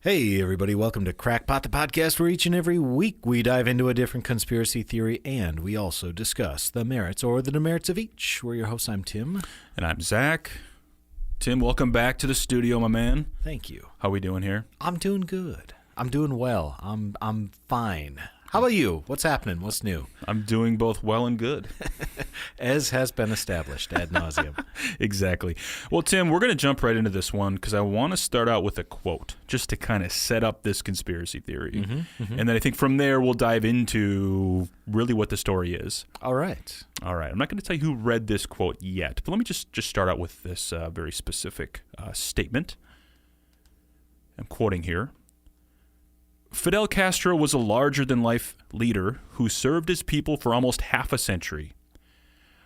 Hey, everybody, welcome to Crackpot, the podcast where each and every week we dive into a different conspiracy theory and we also discuss the merits or the demerits of each. We're your hosts. I'm Tim. And I'm Zach. Tim, welcome back to the studio, my man. Thank you. How we doing here? I'm doing good. I'm doing well. I'm fine. How about you? What's happening? What's new? I'm doing both well and good. As has been established ad nauseum. Exactly. Well, Tim, we're going to jump right into this one because I want to start out with a quote just to kind of set up this conspiracy theory. And then I think from there we'll dive into really what the story is. All right. All right. I'm not going to tell you who read this quote yet, but let me just start out with this very specific statement. I'm quoting here. Fidel Castro was a larger-than-life leader who served his people for almost half a century.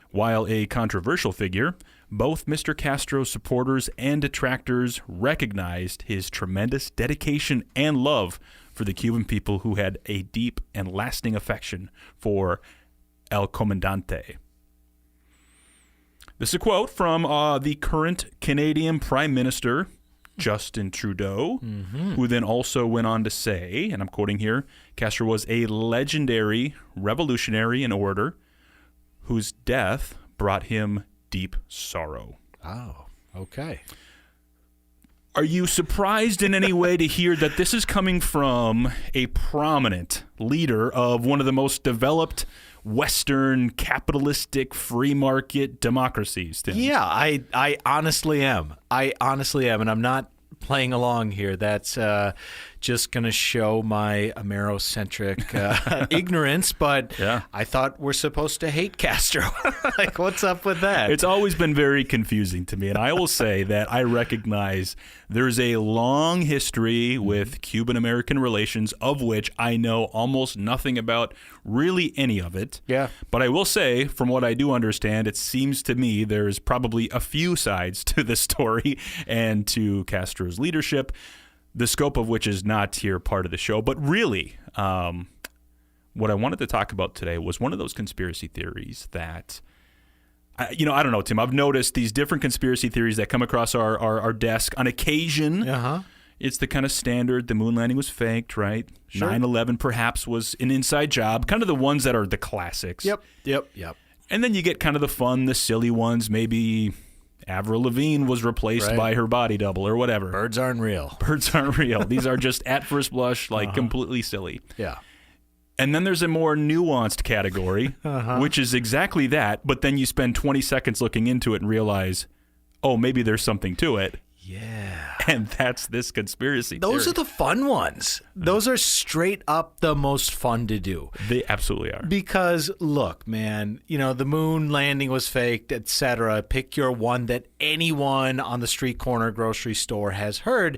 While a controversial figure, both Mr. Castro's supporters and detractors recognized his tremendous dedication and love for the Cuban people who had a deep and lasting affection for El Comandante. This is a quote from the current Canadian Prime Minister, Justin Trudeau, who then also went on to say, and I'm quoting here, Castro was a legendary revolutionary and orator whose death brought him deep sorrow. Oh, okay. Are you surprised in any way to hear that this is coming from a prominent leader of one of the most developed Western capitalistic free market democracies, Tim? Yeah, I honestly am. And I'm not playing along here. That's just going to show my Amerocentric ignorance, but yeah. I thought we're supposed to hate Castro. Like, what's up with that? It's always been very confusing to me, and I will say that I recognize there's a long history with Cuban-American relations, of which I know almost nothing about really any of it. Yeah. But I will say, from what I do understand, it seems to me there's probably a few sides to the story and to Castro's leadership, the scope of which is not here part of the show. But really, what I wanted to talk about today was one of those conspiracy theories that, I don't know, Tim, I've noticed these different conspiracy theories that come across our desk on occasion. It's the kind of standard, the moon landing was faked, right? Sure. 9/11 perhaps was an inside job, kind of the ones that are the classics. Yep. And then you get kind of the fun, the silly ones, maybe Avril Lavigne was replaced by her body double or whatever. Birds aren't real. These are just at first blush, completely silly. Yeah. And then there's a more nuanced category, which is exactly that, but then you spend 20 seconds looking into it and realize, oh, maybe there's something to it. Yeah. And that's this conspiracy theory. Those are the fun ones. Those are straight up the most fun to do. They absolutely are. Because, look, man, the moon landing was faked, etc. Pick your one that anyone on the street corner grocery store has heard.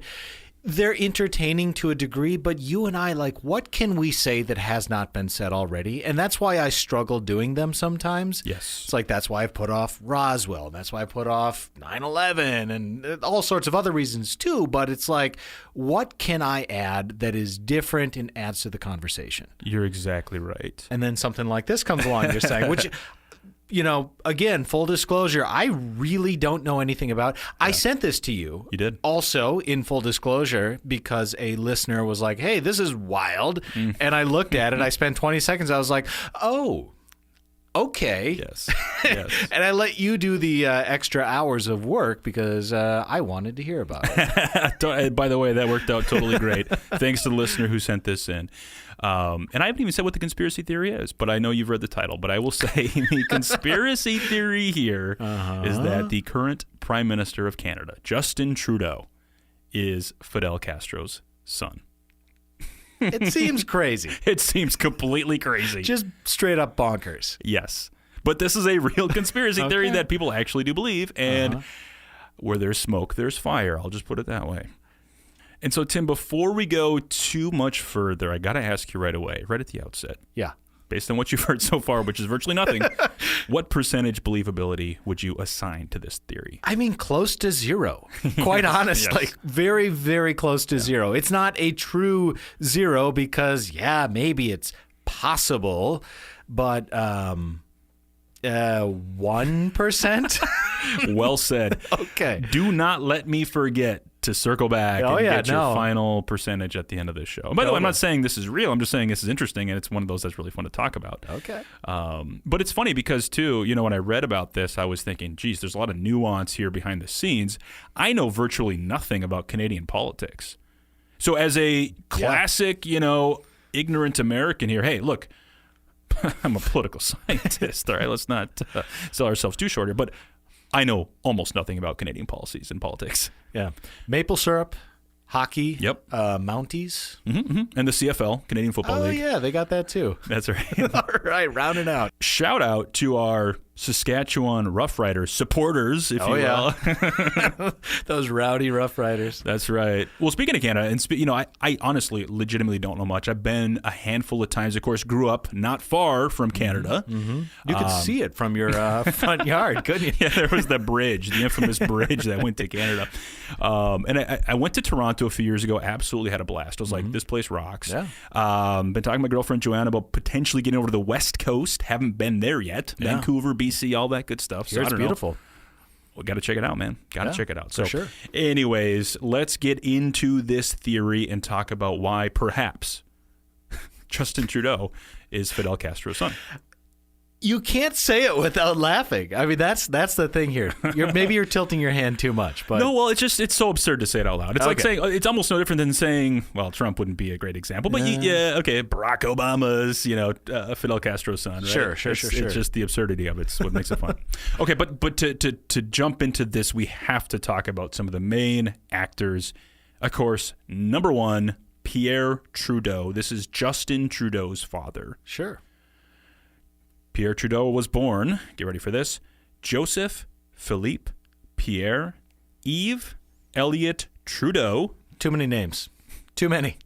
They're entertaining to a degree, but you and I, what can we say that has not been said already? And that's why I struggle doing them sometimes. Yes. It's like that's why I've put off Roswell. That's why I put off 9/11 and all sorts of other reasons too. But it's like, what can I add that is different and adds to the conversation? You're exactly right. And then something like this comes along, you're saying, which... again, full disclosure, I really don't know anything about. I sent this to you. You did. Also, in full disclosure, because a listener was like, hey, this is wild. And I looked at it. I spent 20 seconds. I was like, oh, okay. Yes. And I let you do the extra hours of work because I wanted to hear about it. By the way, that worked out totally great. Thanks to the listener who sent this in. And I haven't even said what the conspiracy theory is, but I know you've read the title. But I will say the conspiracy theory here is that the current Prime Minister of Canada, Justin Trudeau, is Fidel Castro's son. It seems crazy. It seems completely crazy. Just straight up bonkers. Yes. But this is a real conspiracy theory that people actually do believe. And where there's smoke, there's fire. I'll just put it that way. And so, Tim, before we go too much further, I got to ask you right away, right at the outset. Yeah. Based on what you've heard so far, which is virtually nothing, what percentage believability would you assign to this theory? I mean, close to zero. Quite honestly, Yes. Very, very close to zero. It's not a true zero because, maybe it's possible, but 1%? Well said. Okay. Do not let me forget to circle back and get your final percentage at the end of this show. And by the way, I'm not saying this is real. I'm just saying this is interesting, and it's one of those that's really fun to talk about. Okay. But it's funny because, too, when I read about this, I was thinking, geez, there's a lot of nuance here behind the scenes. I know virtually nothing about Canadian politics. So as a classic, ignorant American here, hey, look, I'm a political scientist, all right? Let's not sell ourselves too short here. But I know almost nothing about Canadian policies and politics. Yeah. Maple syrup, hockey, yep, Mounties. And the CFL, Canadian Football League. Oh, yeah, they got that too. That's right. All right, rounding out. Shout out to our Saskatchewan Rough Riders supporters, if you will. Those rowdy Rough Riders. That's right. Well, speaking of Canada, and I honestly, legitimately don't know much. I've been a handful of times. Of course, grew up not far from Canada. Mm-hmm. You could see it from your front yard, couldn't you? Yeah, there was the bridge, the infamous bridge that went to Canada. And I went to Toronto a few years ago. Absolutely had a blast. I was like, this place rocks. Yeah. Been talking to my girlfriend Joanna about potentially getting over to the West Coast. Haven't been there yet. Yeah. Vancouver, BC, all that good stuff. So it's beautiful. Well, got to check it out, man. Got to check it out. So, for sure. Anyways, let's get into this theory and talk about why perhaps Justin Trudeau is Fidel Castro's son. You can't say it without laughing. I mean, that's the thing here. Maybe you're tilting your hand too much. But no, well, it's so absurd to say it out loud. It's like saying, it's almost no different than saying, well, Trump wouldn't be a great example, but Barack Obama's, Fidel Castro's son, right? Sure. It's just the absurdity of it's what makes it fun. Okay, but to jump into this, we have to talk about some of the main actors. Of course, number one, Pierre Trudeau. This is Justin Trudeau's father. Sure. Pierre Trudeau was born, get ready for this, Joseph Philippe Pierre Yves Elliott Trudeau. Too many names. Too many.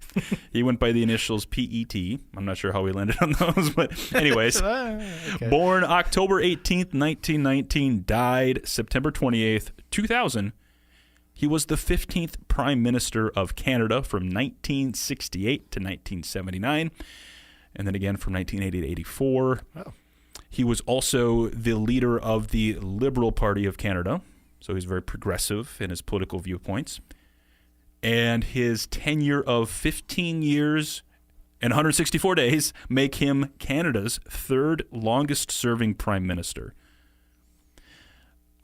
He went by the initials PET. I'm not sure how we landed on those, but anyways. Okay. Born October 18th, 1919, died September 28th, 2000. He was the 15th Prime Minister of Canada from 1968 to 1979, and then again from 1980 to 84. Wow. He was also the leader of the Liberal Party of Canada, so he's very progressive in his political viewpoints. And his tenure of 15 years and 164 days make him Canada's third longest-serving prime minister.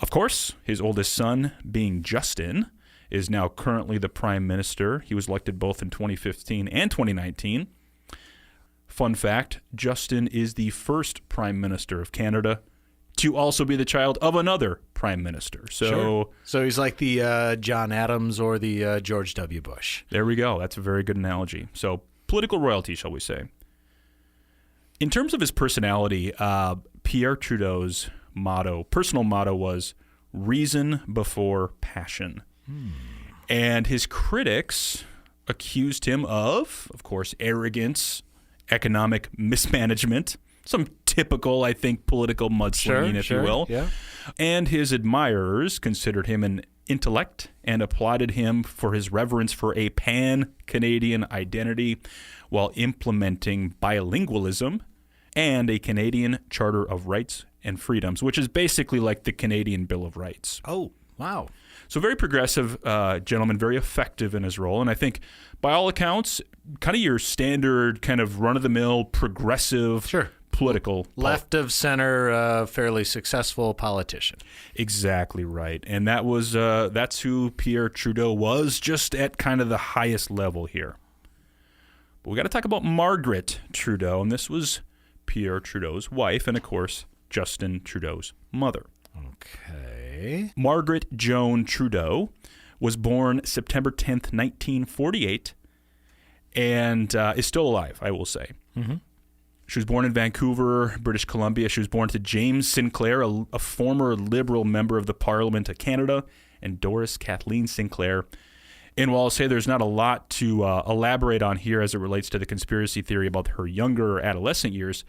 Of course, his oldest son, being Justin, is now currently the prime minister. He was elected both in 2015 and 2019. Fun fact, Justin is the first Prime Minister of Canada to also be the child of another Prime Minister. So he's like the John Adams or the George W. Bush. There we go. That's a very good analogy. So political royalty, shall we say. In terms of his personality, Pierre Trudeau's personal motto was reason before passion. And his critics accused him of course, arrogance, economic mismanagement, some typical, I think, political mudslinging, if you will. Yeah. And his admirers considered him an intellect and applauded him for his reverence for a pan-Canadian identity while implementing bilingualism and a Canadian Charter of Rights and Freedoms, which is basically like the Canadian Bill of Rights. Oh, wow. So very progressive gentleman, very effective in his role. And I think, by all accounts, kind of your standard kind of run-of-the-mill progressive political. Left of center, fairly successful politician. Exactly right. And that's who Pierre Trudeau was, just at kind of the highest level here. But we got to talk about Margaret Trudeau, and this was Pierre Trudeau's wife and, of course, Justin Trudeau's mother. Okay. Margaret Joan Trudeau was born September 10th, 1948, and is still alive, I will say. Mm-hmm. She was born in Vancouver, British Columbia. She was born to James Sinclair, a former Liberal member of the Parliament of Canada, and Doris Kathleen Sinclair. And while I'll say there's not a lot to elaborate on here as it relates to the conspiracy theory about her younger adolescent years,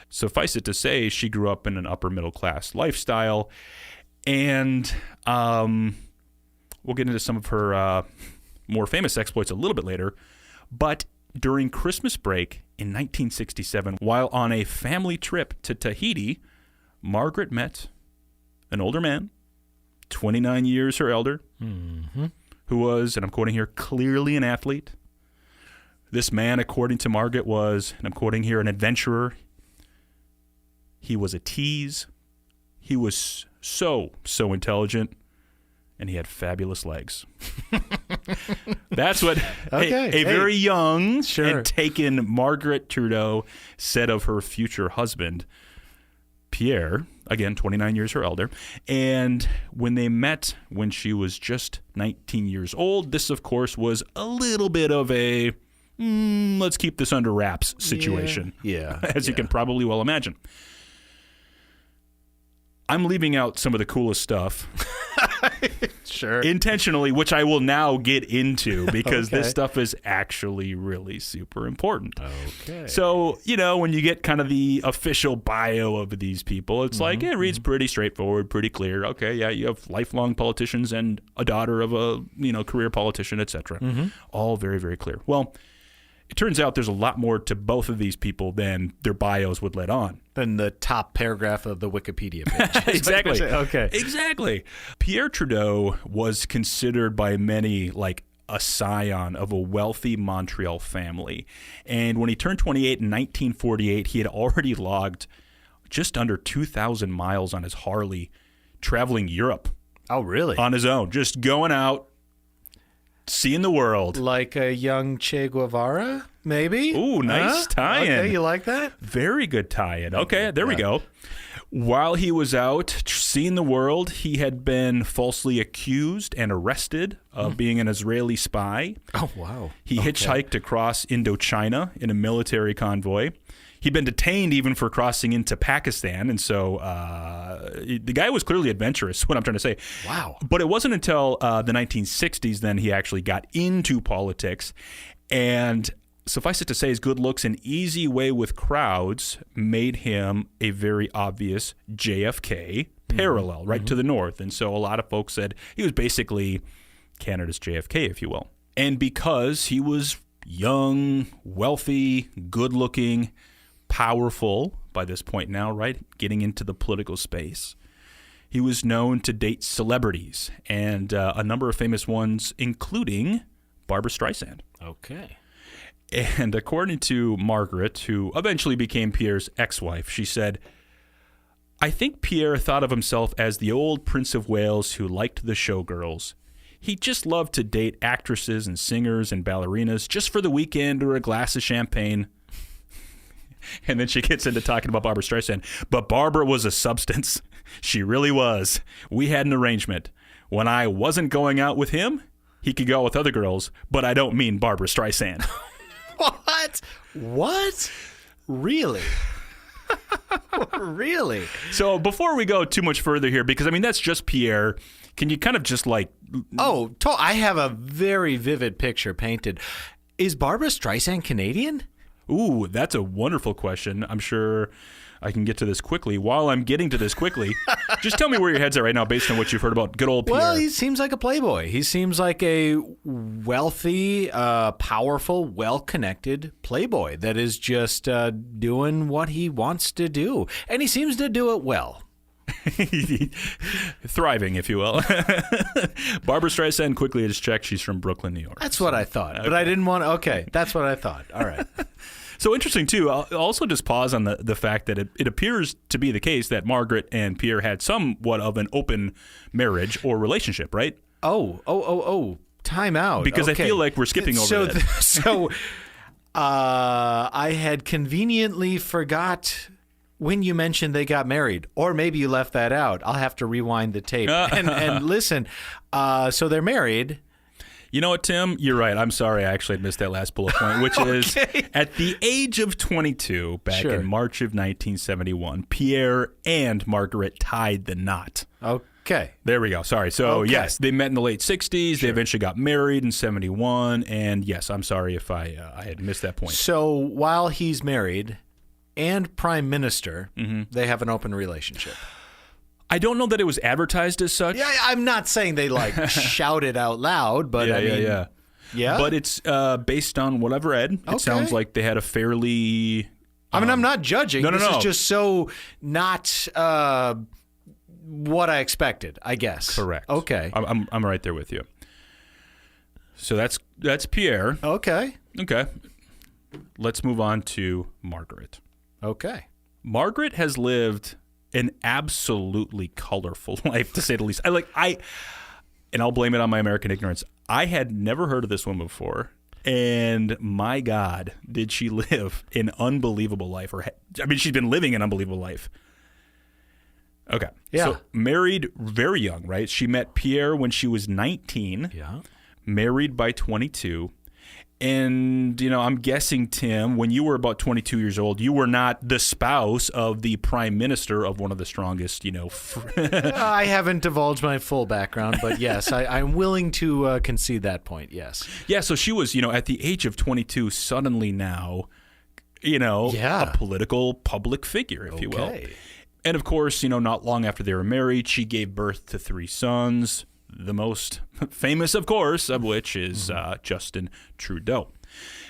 suffice it to say she grew up in an upper middle class lifestyle. And we'll get into some of her more famous exploits a little bit later. But during Christmas break in 1967, while on a family trip to Tahiti, Margaret met an older man, 29 years her elder, who was, and I'm quoting here, clearly an athlete. This man, according to Margaret, was, and I'm quoting here, an adventurer. He was a tease. He was so intelligent, and he had fabulous legs. That's what a very young and taken Margaret Trudeau said of her future husband, Pierre, again, 29 years her elder. And when they met when she was just 19 years old, this, of course, was a little bit of a let's keep this under wraps situation. Yeah. As you can probably well imagine. I'm leaving out some of the coolest stuff. Sure. Intentionally, which I will now get into because this stuff is actually really super important. Okay. So, when you get kind of the official bio of these people, it's like, it reads pretty straightforward, pretty clear. Okay, yeah, you have lifelong politicians and a daughter of a, career politician, etc. All very, very clear. Well, it turns out there's a lot more to both of these people than their bios would let on. Than the top paragraph of the Wikipedia page. Exactly. Okay. Exactly. Pierre Trudeau was considered by many like a scion of a wealthy Montreal family. And when he turned 28 in 1948, he had already logged just under 2,000 miles on his Harley, traveling Europe. Oh, really? On his own, just going out, seeing the world. Like a young Che Guevara, maybe? Ooh, nice tie-in. Okay, you like that? Very good tie-in. Okay, there we go. While he was out seeing the world, he had been falsely accused and arrested of being an Israeli spy. Oh, wow. He hitchhiked across Indochina in a military convoy. He'd been detained even for crossing into Pakistan, and so the guy was clearly adventurous, what I'm trying to say. Wow. But it wasn't until the 1960s then he actually got into politics, and suffice it to say, his good looks and easy way with crowds made him a very obvious JFK parallel, right to the north. And so a lot of folks said he was basically Canada's JFK, if you will. And because he was young, wealthy, good-looking, powerful by this point now, right? Getting into the political space. He was known to date celebrities and a number of famous ones, including Barbra Streisand. Okay. And according to Margaret, who eventually became Pierre's ex-wife, she said, "I think Pierre thought of himself as the old Prince of Wales who liked the showgirls. He just loved to date actresses and singers and ballerinas just for the weekend or a glass of champagne." And then she gets into talking about Barbra Streisand. "But Barbara was a substance. She really was. We had an arrangement. When I wasn't going out with him, he could go out with other girls, but I don't mean Barbra Streisand." What? Really? Really? So before we go too much further here, because, that's just Pierre, can you kind of just like... I have a very vivid picture painted. Is Barbra Streisand Canadian? Ooh, that's a wonderful question. I'm sure I can get to this quickly. While I'm getting to this quickly, just tell me where your head's at right now based on what you've heard about good old Pierre. Well, he seems like a playboy. He seems like a wealthy, powerful, well-connected playboy that is just doing what he wants to do. And he seems to do it well. Thriving, if you will. Barbra Streisand, quickly I just checked. She's from Brooklyn, New York. That's what I thought. But I didn't want to. Okay, that's what I thought. All right. So interesting, too. I'll also just pause on the fact that it appears to be the case that Margaret and Pierre had somewhat of an open marriage or relationship, right? Oh. Time out. Because I feel like we're skipping over that. I had conveniently forgot when you mentioned they got married. Or maybe you left that out. I'll have to rewind the tape and listen. So they're married. You know what, Tim? You're right. I'm sorry. I actually had missed that last bullet point, which is at the age of 22, back in March of 1971, Pierre and Margaret tied the knot. Okay. There we go. Sorry. So, yes, they met in the late 60s. They eventually got married in 71. And, yes, I'm sorry if I had missed that point. So, while he's married and prime minister, they have an open relationship. I don't know that it was advertised as such. Yeah, I'm not saying they shout it out loud, but yeah. But it's based on what I've read. It sounds like they had a fairly. I'm not judging. No. This is just so not what I expected, I guess. Correct. Okay. I'm right there with you. So that's Pierre. Okay. Okay. Let's move on to Margaret. Okay. Margaret has lived an absolutely colorful life, to say the least. And I'll blame it on my American ignorance. I had never heard of this woman before. And my God, did she live an unbelievable life. She's been living an unbelievable life. Okay. Yeah. So married very young, right? She met Pierre when she was 19. Yeah. Married by 22. And, I'm guessing, Tim, when you were about 22 years old, you were not the spouse of the prime minister of one of the strongest, I haven't divulged my full background, but yes, I'm willing to concede that point, yes. Yeah, so she was, at the age of 22, suddenly now, a political public figure, if you will. And, of course, not long after they were married, she gave birth to 3 sons. The most famous, of course, of which is Justin Trudeau.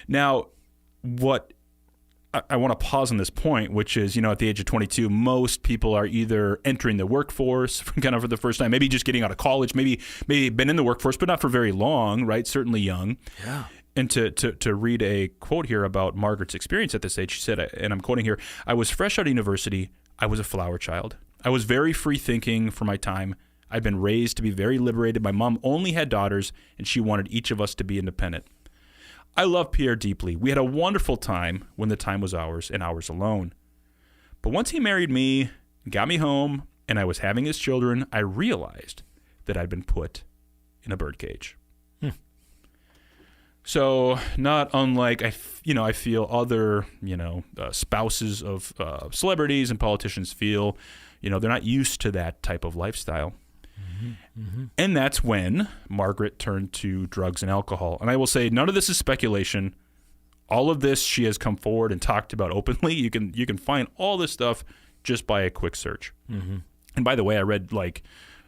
Now, what I want to pause on this point, which is, at the age of 22, most people are either entering the workforce kind of for the first time, maybe just getting out of college, maybe been in the workforce, but not for very long, right? Certainly young. Yeah. And to read a quote here about Margaret's experience at this age, she said, and I'm quoting here, "I was fresh out of university. I was a flower child. I was very free thinking for my time. I'd been raised to be very liberated. My mom only had daughters, and she wanted each of us to be independent. I love Pierre deeply. We had a wonderful time when the time was ours and ours alone. But once he married me, got me home, and I was having his children, I realized that I'd been put in a birdcage." So not unlike, I feel other, spouses of celebrities and politicians feel, they're not used to that type of lifestyle. And that's when Margaret turned to drugs and alcohol. And I will say, none of this is speculation. All of this she has come forward and talked about openly. You can find all this stuff just by a quick search. And by the way, I read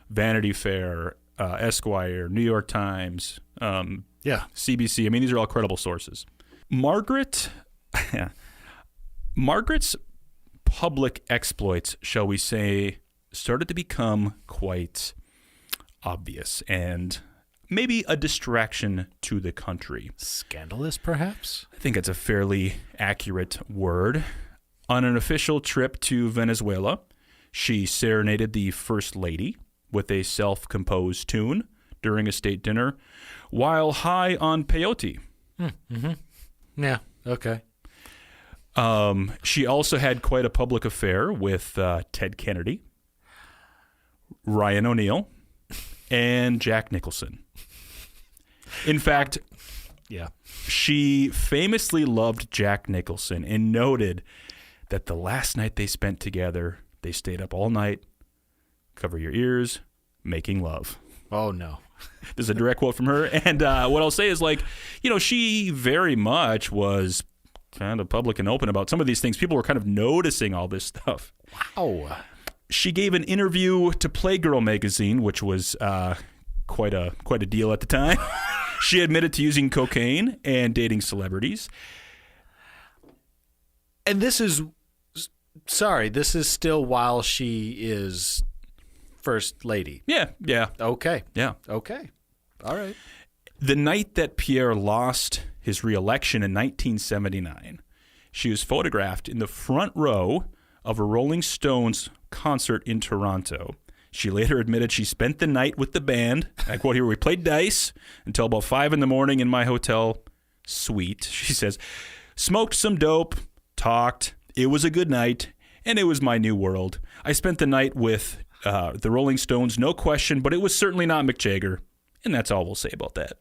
Vanity Fair, Esquire, New York Times, CBC. These are all credible sources. Margaret's public exploits, shall we say, started to become quite obvious and maybe a distraction to the country. Scandalous, perhaps? I think it's a fairly accurate word. On an official trip to Venezuela, she serenaded the First Lady with a self-composed tune during a state dinner while high on peyote. Yeah, okay. She also had quite a public affair with Ted Kennedy, Ryan O'Neal, and Jack Nicholson. In fact, she famously loved Jack Nicholson and noted that the last night they spent together, they stayed up all night, cover your ears, making love. Oh, no. This is a direct quote from her. And what I'll say is, she very much was kind of public and open about some of these things. People were kind of noticing all this stuff. Wow. She gave an interview to Playgirl magazine, which was quite a deal at the time. She admitted to using cocaine and dating celebrities. And this is still while she is First Lady. Yeah. Okay. Yeah. Okay. All right. The night that Pierre lost his re-election in 1979, she was photographed in the front row of a Rolling Stones concert in Toronto. She later admitted she spent the night with the band. I quote here, "We played dice until about 5 a.m. in my hotel suite." She says, "Smoked some dope, talked. It was a good night, and it was my new world. I spent the night with the Rolling Stones, no question, but it was certainly not Mick Jagger. And that's all we'll say about that."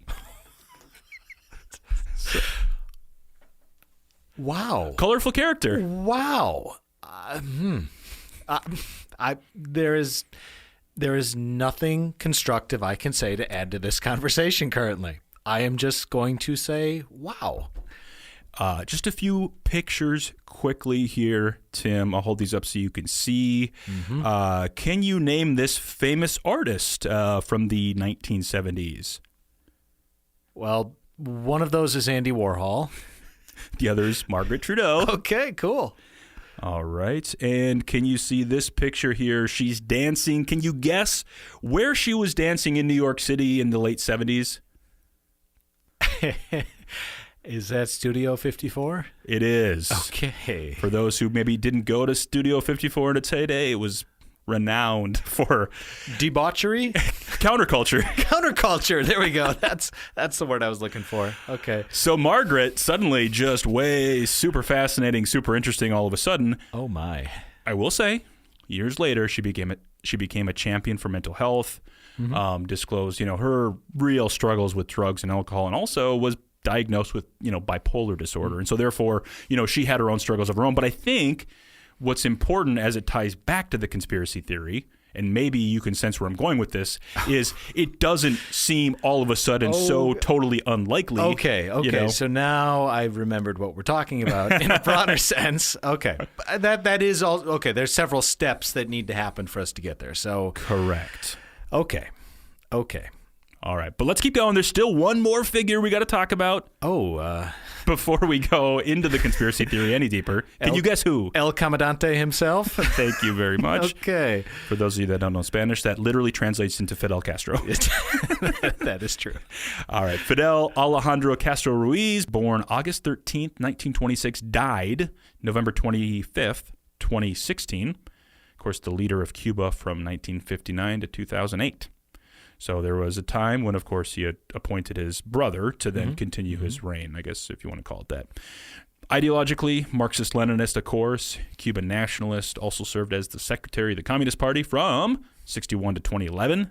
Wow. Colorful character. Wow. There is nothing constructive I can say to add to this conversation currently. I am just going to say, wow. Just a few pictures quickly here, Tim. I'll hold these up so you can see. Can you name this famous artist from the 1970s? Well, one of those is Andy Warhol. The other is Margaret Trudeau. Okay, cool. All right. And can you see this picture here? She's dancing. Can you guess where she was dancing in New York City in the late 70s? Is that Studio 54? It is. Okay. For those who maybe didn't go to Studio 54 in its heyday, it was renowned for debauchery, counterculture. Counterculture. There we go. That's the word I was looking for. Okay. So Margaret suddenly just way super fascinating, super interesting all of a sudden. Oh my. I will say, years later, she became a champion for mental health. Disclosed, her real struggles with drugs and alcohol, and also was diagnosed with, bipolar disorder. And so therefore, she had her own struggles of her own. But I think what's important as it ties back to the conspiracy theory, and maybe you can sense where I'm going with this, is it doesn't seem all of a sudden so totally unlikely. Okay. So now I've remembered what we're talking about in a broader sense. Okay. That is all. Okay. There's several steps that need to happen for us to get there. So correct. Okay. All right, but let's keep going. There's still one more figure we got to talk about. Before we go into the conspiracy theory any deeper. Can you guess who? El Comandante himself. Thank you very much. Okay. For those of you that don't know Spanish, that literally translates into Fidel Castro. That is true. All right, Fidel Alejandro Castro Ruiz, born August 13th, 1926, died November 25th, 2016. Of course, the leader of Cuba from 1959 to 2008. So there was a time when, of course, he had appointed his brother to then continue his reign, I guess, if you want to call it that. Ideologically, Marxist-Leninist, of course, Cuban nationalist, also served as the secretary of the Communist Party from 1961 to 2011.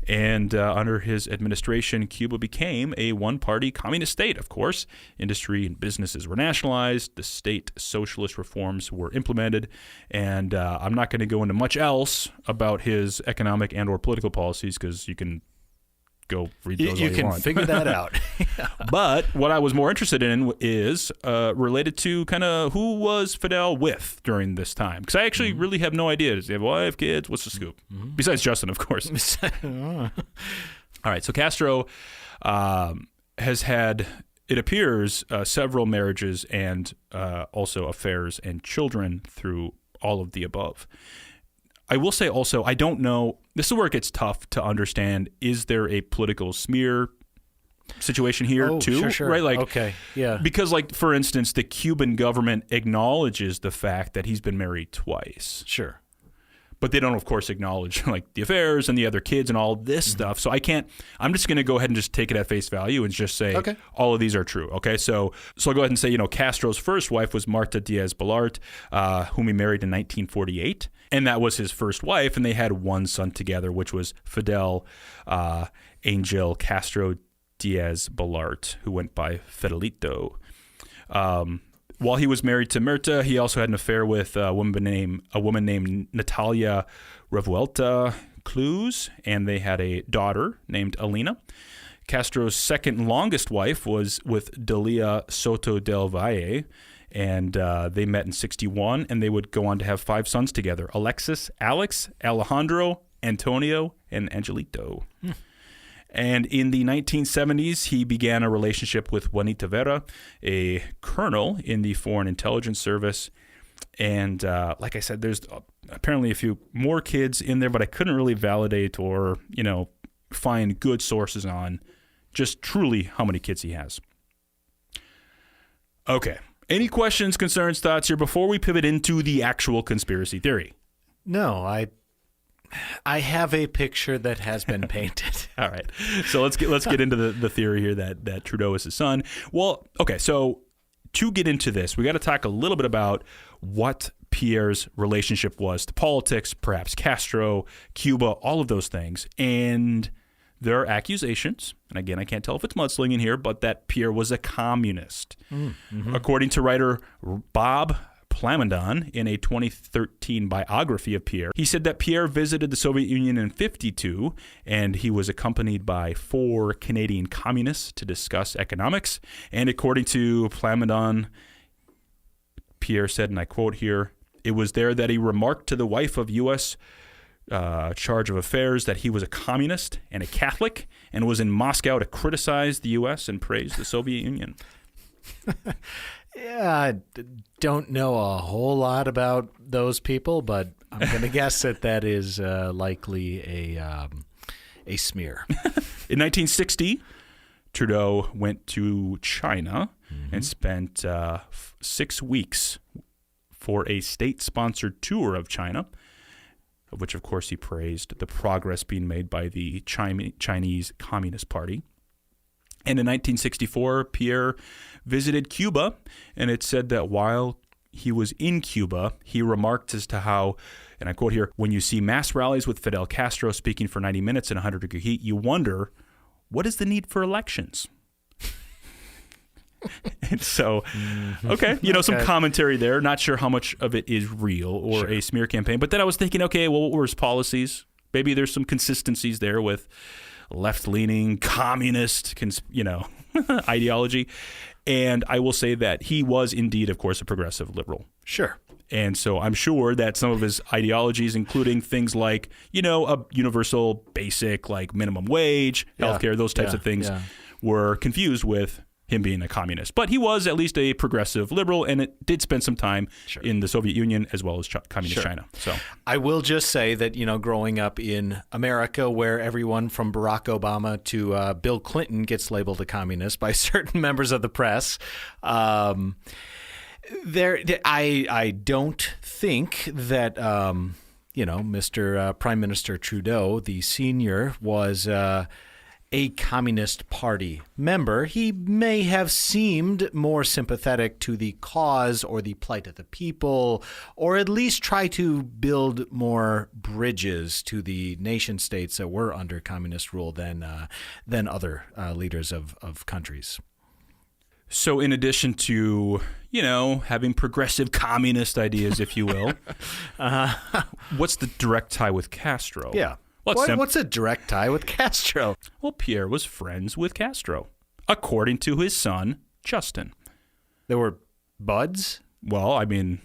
And under his administration, Cuba became a one-party communist state, of course. Industry and businesses were nationalized. The state socialist reforms were implemented. And I'm not going to go into much else about his economic and or political policies because you can go read those all you can want. figure that out. But what I was more interested in is related to kind of who was Fidel with during this time. Because I actually really have no idea. Does he have a wife, kids? What's the scoop? Besides Justin, of course. All right. So Castro has had, it appears, several marriages and also affairs and children through all of the above. I will say also, I don't know, this is where it gets tough to understand, is there a political smear situation here too? Sure. Right? Like, okay, yeah. Because, like, for instance, the Cuban government acknowledges the fact that he's been married twice. Sure. But they don't, of course, acknowledge like the affairs and the other kids and all this stuff. So I'm just going to go ahead and just take it at face value and just say all of these are true. Okay, so I'll go ahead and say, Castro's first wife was Marta Diaz-Balart, whom he married in 1948. And that was his first wife. And they had one son together, which was Fidel Angel Castro Diaz-Balart, who went by Fidelito. While he was married to Mirta, he also had an affair with a woman named Natalia Revuelta Cruz, and they had a daughter named Alina. Castro's second longest wife was with Delia Soto del Valle, and they met in 1961, and they would go on to have 5 sons together: Alexis, Alex, Alejandro, Antonio, and Angelito. And in the 1970s, he began a relationship with Juanita Vera, a colonel in the Foreign Intelligence Service. And like I said, there's apparently a few more kids in there, but I couldn't really validate or, find good sources on just truly how many kids he has. Okay. Any questions, concerns, thoughts here before we pivot into the actual conspiracy theory? No, I have a picture that has been painted. All right. So let's get into the theory here that Trudeau is his son. Well, okay. So to get into this, we got to talk a little bit about what Pierre's relationship was to politics, perhaps Castro, Cuba, all of those things. And there are accusations, and again, I can't tell if it's mudslinging here, but that Pierre was a communist. According to writer Bob Plamondon in a 2013 biography of Pierre, he said that Pierre visited the Soviet Union in 1952, and he was accompanied by 4 Canadian communists to discuss economics. And according to Plamondon, Pierre said, and I quote here, "It was there that he remarked to the wife of U.S. Charge of Affairs that he was a communist and a Catholic, and was in Moscow to criticize the U.S. and praise the Soviet Union." Yeah, I don't know a whole lot about those people, but I'm going to guess that is likely a smear. In 1960, Trudeau went to China and spent 6 weeks for a state-sponsored tour of China, of which, of course, he praised the progress being made by the Chinese Communist Party. And in 1964, Pierre visited Cuba, and it said that while he was in Cuba, he remarked as to how, and I quote here, "When you see mass rallies with Fidel Castro speaking for 90 minutes in 100-degree heat, you wonder, what is the need for elections?" And so, okay, some commentary there. Not sure how much of it is real or a smear campaign. But then I was thinking, okay, well, what were his policies? Maybe there's some consistencies there with left-leaning communist, ideology. And I will say that he was indeed, of course, a progressive liberal. Sure. And so I'm sure that some of his ideologies, including things like, a universal basic, like minimum wage, healthcare, those types of things, were confused with him being a communist. But he was at least a progressive liberal, and it did spend some time in the Soviet Union as well as communist China. So I will just say that, growing up in America, where everyone from Barack Obama to Bill Clinton gets labeled a communist by certain members of the press, I don't think that Mr. Prime Minister Trudeau, the senior, was a Communist Party member. He may have seemed more sympathetic to the cause or the plight of the people, or at least try to build more bridges to the nation states that were under communist rule than other leaders of countries. So in addition to, having progressive communist ideas, if you will, what's the direct tie with Castro? Yeah. What's a direct tie with Castro? Well, Pierre was friends with Castro, according to his son, Justin. They were buds? Well, I mean,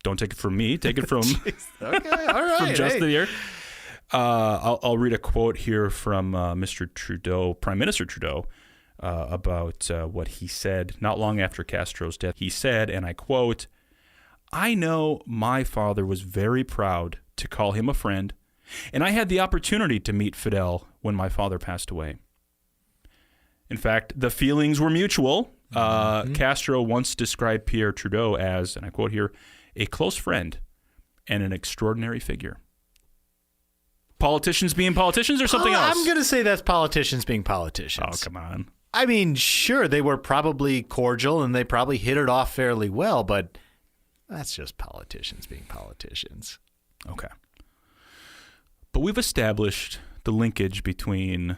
don't take it from me. Take it from, okay, all right, from Justin here. I'll read a quote here from Mr. Trudeau, Prime Minister Trudeau, about what he said not long after Castro's death. He said, and I quote, "I know my father was very proud to call him a friend, and I had the opportunity to meet Fidel when my father passed away. In fact, the feelings were mutual. Castro once described Pierre Trudeau as, and I quote here, a close friend and an extraordinary figure." Politicians being politicians or something else? I'm going to say that's politicians being politicians. Oh, come on. I mean, sure, they were probably cordial and they probably hit it off fairly well, but that's just politicians being politicians. Okay. But we've established the linkage between,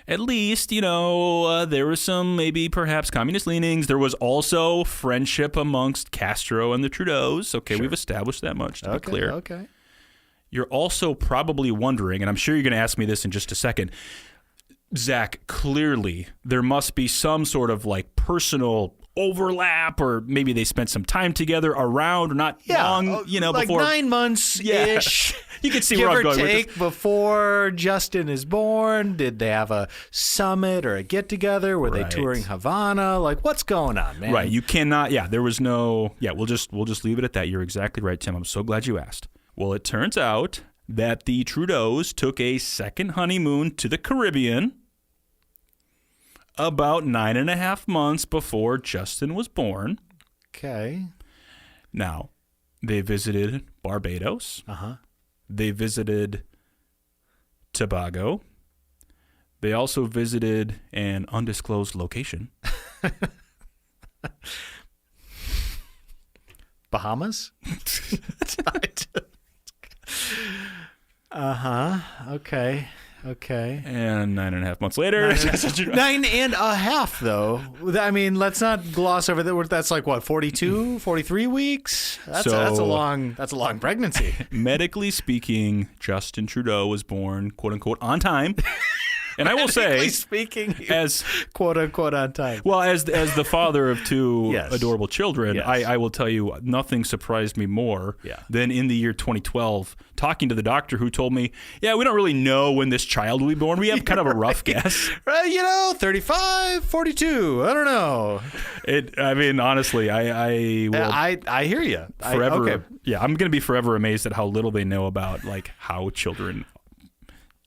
at least, there was some maybe perhaps communist leanings. There was also friendship amongst Castro and the Trudeaus. Okay, We've established that much, to be clear. Okay. You're also probably wondering, and I'm sure you're going to ask me this in just a second, Zach, clearly there must be some sort of like personal overlap, or maybe they spent some time together around, or not long, like before 9 months-ish. You can see where I'm going with this. Give or take, before Justin is born. Did they have a summit or a get-together? Were they touring Havana? Like, what's going on, man? Right. You cannot, there was no, we'll just leave it at that. You're exactly right, Tim. I'm so glad you asked. Well, it turns out that the Trudeaus took a second honeymoon to the Caribbean about 9.5 months before Justin was born. Okay. Now, they visited Barbados. They visited Tobago. They also visited an undisclosed location. Bahamas? Okay. And 9.5 months later. 9.5, though. I mean, let's not gloss over that. That's like, what, 42, 43 weeks? That's a long pregnancy. Medically speaking, Justin Trudeau was born, quote unquote, on time. And I will say, speaking, as quote unquote on time. Well, as the father of two Yes. adorable children, Yes. I will tell you, nothing surprised me more than in the year 2012, talking to the doctor who told me, we don't really know when this child will be born. We have kind of a rough guess. 35, 42. I don't know. I mean, honestly, I will. I hear you. Forever. I'm going to be forever amazed at how little they know about like how children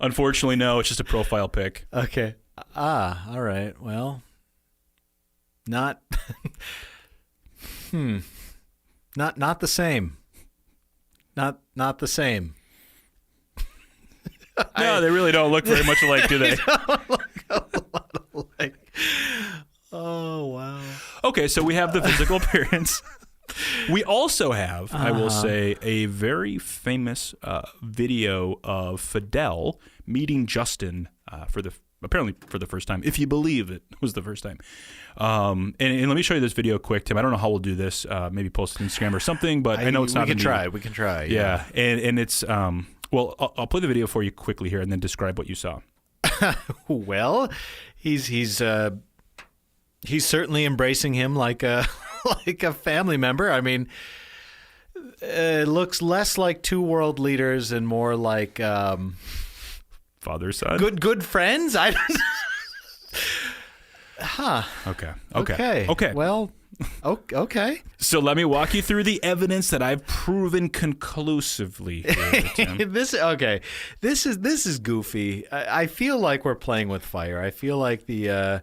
Unfortunately, no. It's just a profile pic. Okay. All right. Well, not not the same. Not the same. No, they really don't look very much alike, do they? They don't look a lot alike. Oh, wow. Okay, so we have the physical appearance. We also have, I will say, a very famous video of Fidel meeting Justin apparently for the first time, if you believe it was the first time. And let me show you this video quick, Tim. I don't know how we'll do this. Maybe post it on Instagram or something, but I know it's not. We can try. Yeah, and it's well, I'll play the video for you quickly here, and then describe what you saw. Well, he's certainly embracing him like a like a family member. I mean, it looks less like two world leaders and more like father son. Good friends. I don't. Huh. Okay. Well, okay. So let me walk you through the evidence that I've proven conclusively here, Tim. This is goofy. I feel like we're playing with fire. I feel like the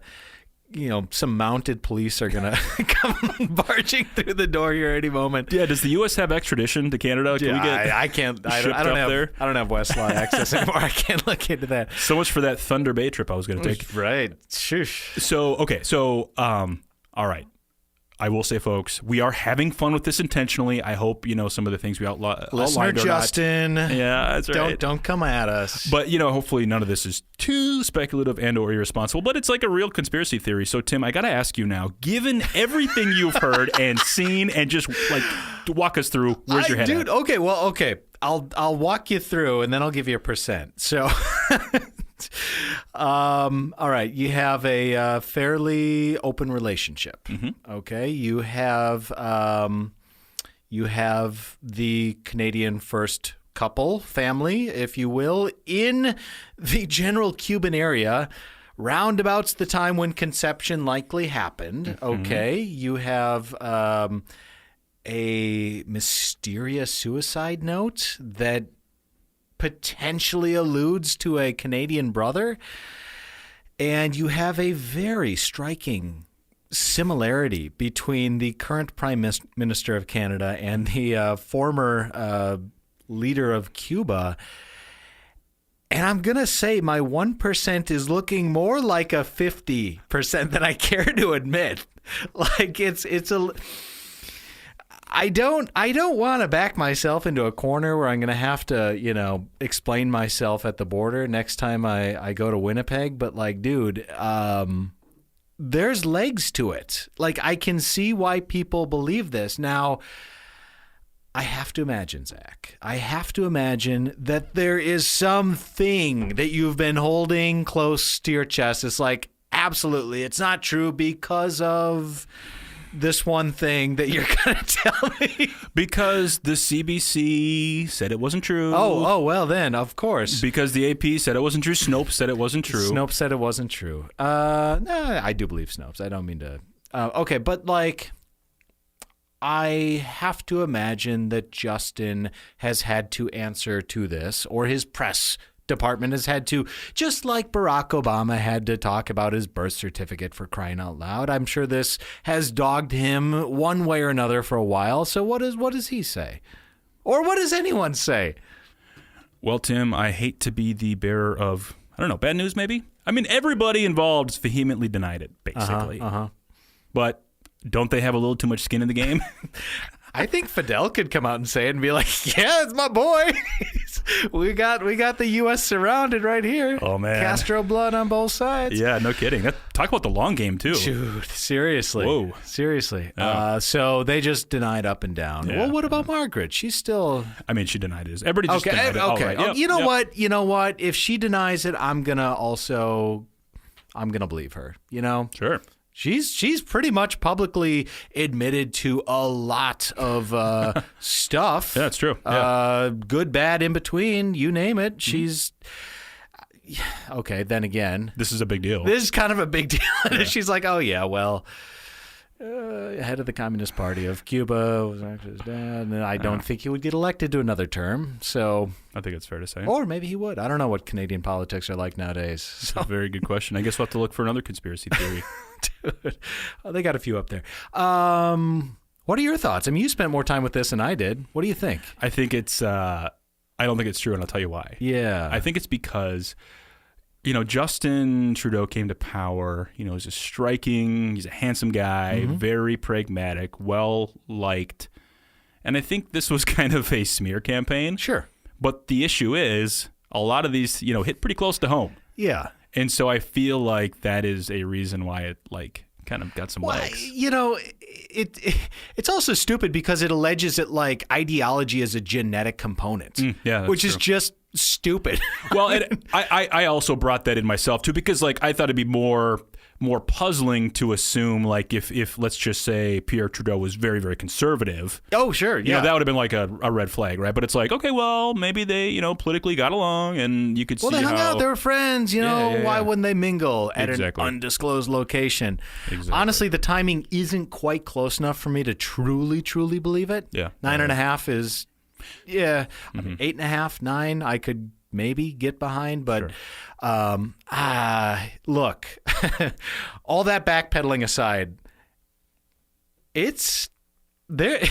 some mounted police are gonna come barging through the door here any moment. Yeah. Does the U.S. have extradition to Canada? Can we get I can't. I don't have Westlaw access anymore. I can't look into that. So much for that Thunder Bay trip I was going to take. Right. Shush. So okay. So all right. I will say, folks, we are having fun with this intentionally. I hope some of the things we outlined. Listener Justin, yeah, that's right. Don't come at us. But hopefully none of this is too speculative and/or irresponsible. But it's like a real conspiracy theory. So Tim, I got to ask you now, given everything you've heard and seen, and just like walk us through, where's your head, dude? at? Okay, well, okay, I'll walk you through, and then I'll give you a percent. So. All right. You have a fairly open relationship. Mm-hmm. Okay. You have the Canadian first couple family, if you will, in the general Cuban area, roundabouts the time when conception likely happened. Mm-hmm. Okay. You have a mysterious suicide note that potentially alludes to a Canadian brother, and you have a very striking similarity between the current Prime Minister of Canada and the former leader of Cuba. And I'm going to say my 1% is looking more like a 50% than I care to admit. Like it's a... I don't want to back myself into a corner where I'm going to have to, explain myself at the border next time I go to Winnipeg. But like, dude, there's legs to it. Like, I can see why people believe this. Now, I have to imagine, Zach, that there is something that you've been holding close to your chest. It's like, absolutely, it's not true because of this one thing that you're going to tell me. Because the CBC said it wasn't true. Oh, well then, of course. Because the AP said it wasn't true. Snopes said it wasn't true. Snopes said it wasn't true. No, I do believe Snopes. I don't mean to. Okay, but like, I have to imagine that Justin has had to answer to this, or his press department has had to, just like Barack Obama had to talk about his birth certificate, for crying out loud. I'm sure this has dogged him one way or another for a while. So what does he say? Or what does anyone say? Well, Tim, I hate to be the bearer of, I don't know, bad news maybe? I mean, everybody involved vehemently denied it, basically. But don't they have a little too much skin in the game? I think Fidel could come out and say it and be like, yeah, it's my boy. we got the U.S. surrounded right here. Oh, man. Castro blood on both sides. Yeah, no kidding. Talk about the long game, too. Dude, seriously. Whoa. Seriously. Oh. So they just denied up and down. Yeah. Well, what about Margaret? She's still... I mean, she denied it. Everybody just denied it. Okay. Right. Yep. You know what? If she denies it, I'm going to believe her. Sure. She's pretty much publicly admitted to a lot of stuff. Yeah, that's true. Yeah. Good, bad, in between, you name it. She's okay. Then again, this is a big deal. This is kind of a big deal. Yeah. She's like, oh yeah, well, head of the Communist Party of Cuba, was actually his dad, and I don't think he would get elected to another term. So I think it's fair to say. Or maybe he would. I don't know what Canadian politics are like nowadays. So. That's a very good question. I guess we'll have to look for another conspiracy theory. Dude, they got a few up there. What are your thoughts? I mean, you spent more time with this than I did. What do you think? I think it's. I don't think it's true, and I'll tell you why. Yeah. I think it's because, Justin Trudeau came to power. He's he's a handsome guy, very pragmatic, well-liked. And I think this was kind of a smear campaign. Sure. But the issue is, a lot of these, hit pretty close to home. Yeah. And so I feel like that is a reason why it, kind of got some legs. It's also stupid because it alleges that, ideology is a genetic component. Which is just stupid. Well, I also brought that in myself too, because I thought it'd be more puzzling to assume if let's just say Pierre Trudeau was very, very conservative. Oh, sure. Yeah. That would have been a red flag, right? But it's okay, well, maybe they, politically got along and you could see they hung how... out, they were friends, why wouldn't they mingle at an Exactly. undisclosed location? Exactly. Honestly, the timing isn't quite close enough for me to truly, truly believe it. Yeah. 9.5 is, I mean, 8.5, 9, I could maybe get behind, but look, all that backpedaling aside, it's there.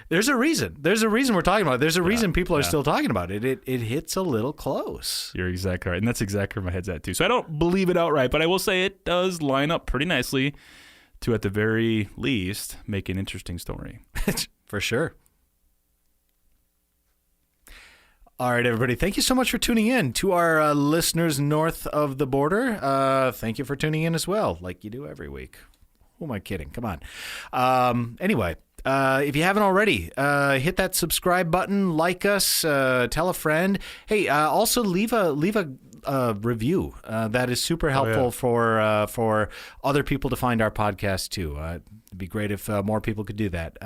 There's a reason. There's a reason we're talking about it. There's a reason people are still talking about it. It hits a little close. You're exactly right, and that's exactly where my head's at too. So I don't believe it outright, but I will say it does line up pretty nicely to, at the very least, make an interesting story. For sure. All right, everybody. Thank you so much for tuning in. To our listeners north of the border, thank you for tuning in as well, like you do every week. Who am I kidding? Come on. Anyway, if you haven't already, hit that subscribe button, like us, tell a friend. Hey, also leave a review. That is super helpful for other people to find our podcast too. It'd be great if more people could do that.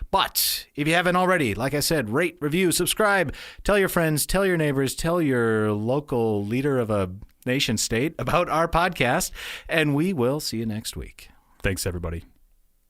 But if you haven't already, like I said, rate, review, subscribe, tell your friends, tell your neighbors, tell your local leader of a nation state about our podcast, and we will see you next week. Thanks, everybody.